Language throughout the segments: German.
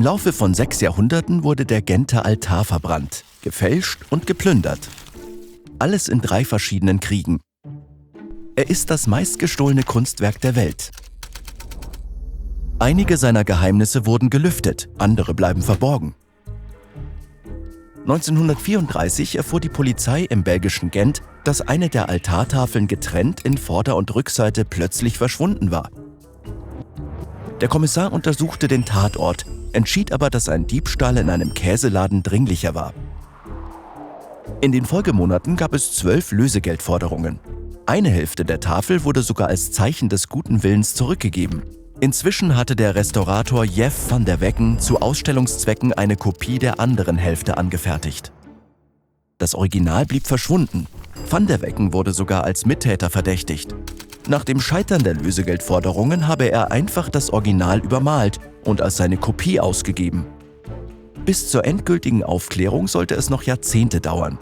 Im Laufe von 6 Jahrhunderten wurde der Genter Altar verbrannt, gefälscht und geplündert. Alles in 3 verschiedenen Kriegen. Er ist das meistgestohlene Kunstwerk der Welt. Einige seiner Geheimnisse wurden gelüftet, andere bleiben verborgen. 1934 erfuhr die Polizei im belgischen Gent, dass eine der Altartafeln getrennt in Vorder- und Rückseite plötzlich verschwunden war. Der Kommissar untersuchte den Tatort, entschied aber, dass ein Diebstahl in einem Käseladen dringlicher war. In den Folgemonaten gab es 12 Lösegeldforderungen. Eine Hälfte der Tafel wurde sogar als Zeichen des guten Willens zurückgegeben. Inzwischen hatte der Restaurator Jeff van der Wecken zu Ausstellungszwecken eine Kopie der anderen Hälfte angefertigt. Das Original blieb verschwunden. Van der Wecken wurde sogar als Mittäter verdächtigt. Nach dem Scheitern der Lösegeldforderungen habe er einfach das Original übermalt und als seine Kopie ausgegeben. Bis zur endgültigen Aufklärung sollte es noch Jahrzehnte dauern.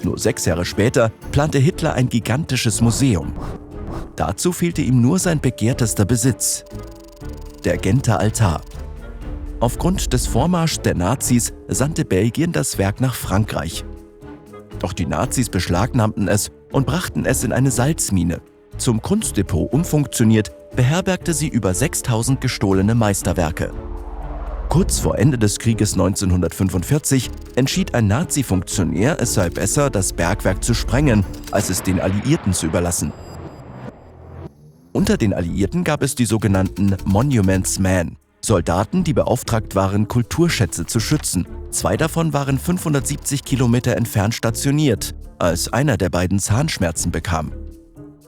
Nur 6 Jahre später plante Hitler ein gigantisches Museum. Dazu fehlte ihm nur sein begehrtester Besitz: der Genter Altar. Aufgrund des Vormarschs der Nazis sandte Belgien das Werk nach Frankreich. Doch die Nazis beschlagnahmten es und brachten es in eine Salzmine. Zum Kunstdepot umfunktioniert, beherbergte sie über 6000 gestohlene Meisterwerke. Kurz vor Ende des Krieges 1945 entschied ein Nazi-Funktionär, es sei besser, das Bergwerk zu sprengen, als es den Alliierten zu überlassen. Unter den Alliierten gab es die sogenannten Monuments Men, Soldaten, die beauftragt waren, Kulturschätze zu schützen. 2 davon waren 570 Kilometer entfernt stationiert, als einer der beiden Zahnschmerzen bekam.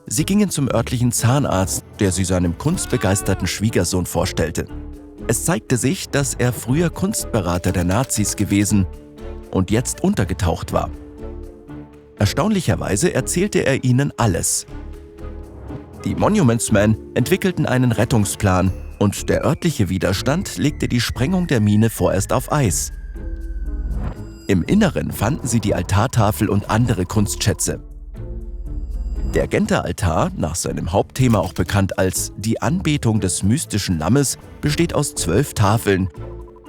Sie gingen zum örtlichen Zahnarzt, der sie seinem kunstbegeisterten Schwiegersohn vorstellte. Es zeigte sich, dass er früher Kunstberater der Nazis gewesen und jetzt untergetaucht war. Erstaunlicherweise erzählte er ihnen alles. Die Monuments Men entwickelten einen Rettungsplan und der örtliche Widerstand legte die Sprengung der Mine vorerst auf Eis. Im Inneren fanden sie die Altartafel und andere Kunstschätze. Der Genter Altar, nach seinem Hauptthema auch bekannt als die Anbetung des mystischen Lammes, besteht aus 12 Tafeln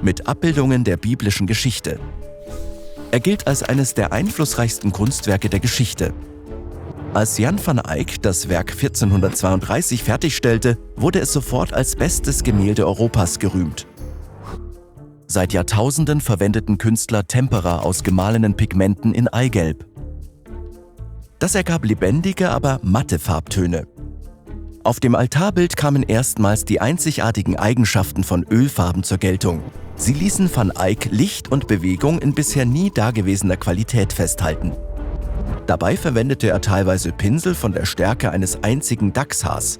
mit Abbildungen der biblischen Geschichte. Er gilt als eines der einflussreichsten Kunstwerke der Geschichte. Als Jan van Eyck das Werk 1432 fertigstellte, wurde es sofort als bestes Gemälde Europas gerühmt. Seit Jahrtausenden verwendeten Künstler Tempera aus gemahlenen Pigmenten in Eigelb. Das ergab lebendige, aber matte Farbtöne. Auf dem Altarbild kamen erstmals die einzigartigen Eigenschaften von Ölfarben zur Geltung. Sie ließen van Eyck Licht und Bewegung in bisher nie dagewesener Qualität festhalten. Dabei verwendete er teilweise Pinsel von der Stärke eines einzigen Dachshaars.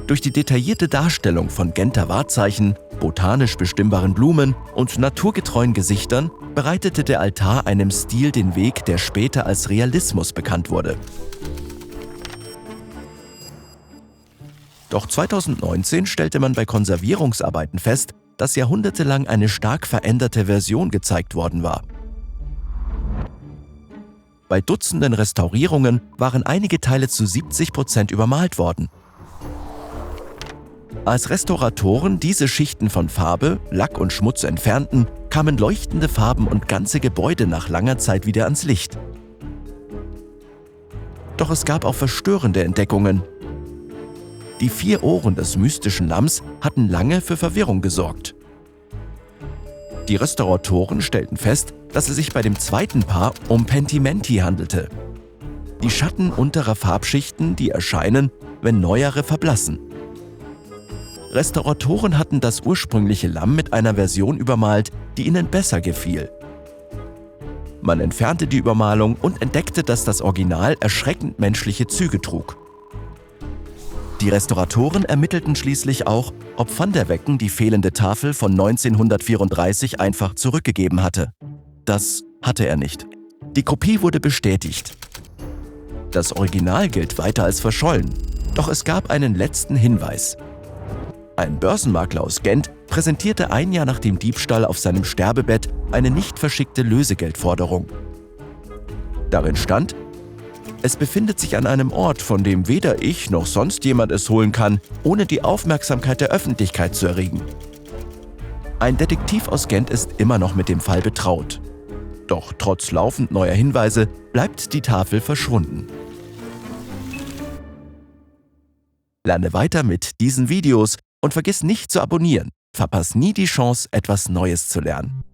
Durch die detaillierte Darstellung von Genter Wahrzeichen, botanisch bestimmbaren Blumen und naturgetreuen Gesichtern bereitete der Altar einem Stil den Weg, der später als Realismus bekannt wurde. Doch 2019 stellte man bei Konservierungsarbeiten fest, dass jahrhundertelang eine stark veränderte Version gezeigt worden war. Bei Dutzenden Restaurierungen waren einige Teile zu 70% übermalt worden. Als Restauratoren diese Schichten von Farbe, Lack und Schmutz entfernten, kamen leuchtende Farben und ganze Gebäude nach langer Zeit wieder ans Licht. Doch es gab auch verstörende Entdeckungen. Die 4 Ohren des mystischen Lamms hatten lange für Verwirrung gesorgt. Die Restauratoren stellten fest, dass es sich bei dem zweiten Paar um Pentimenti handelte. Die Schatten unterer Farbschichten, die erscheinen, wenn neuere verblassen. Restauratoren hatten das ursprüngliche Lamm mit einer Version übermalt, die ihnen besser gefiel. Man entfernte die Übermalung und entdeckte, dass das Original erschreckend menschliche Züge trug. Die Restauratoren ermittelten schließlich auch, ob van der Wecken die fehlende Tafel von 1934 einfach zurückgegeben hatte. Das hatte er nicht. Die Kopie wurde bestätigt. Das Original gilt weiter als verschollen, doch es gab einen letzten Hinweis. Ein Börsenmakler aus Gent präsentierte ein Jahr nach dem Diebstahl auf seinem Sterbebett eine nicht verschickte Lösegeldforderung. Darin stand: Es befindet sich an einem Ort, von dem weder ich noch sonst jemand es holen kann, ohne die Aufmerksamkeit der Öffentlichkeit zu erregen. Ein Detektiv aus Gent ist immer noch mit dem Fall betraut. Doch trotz laufend neuer Hinweise bleibt die Tafel verschwunden. Lerne weiter mit diesen Videos und vergiss nicht zu abonnieren. Verpass nie die Chance, etwas Neues zu lernen.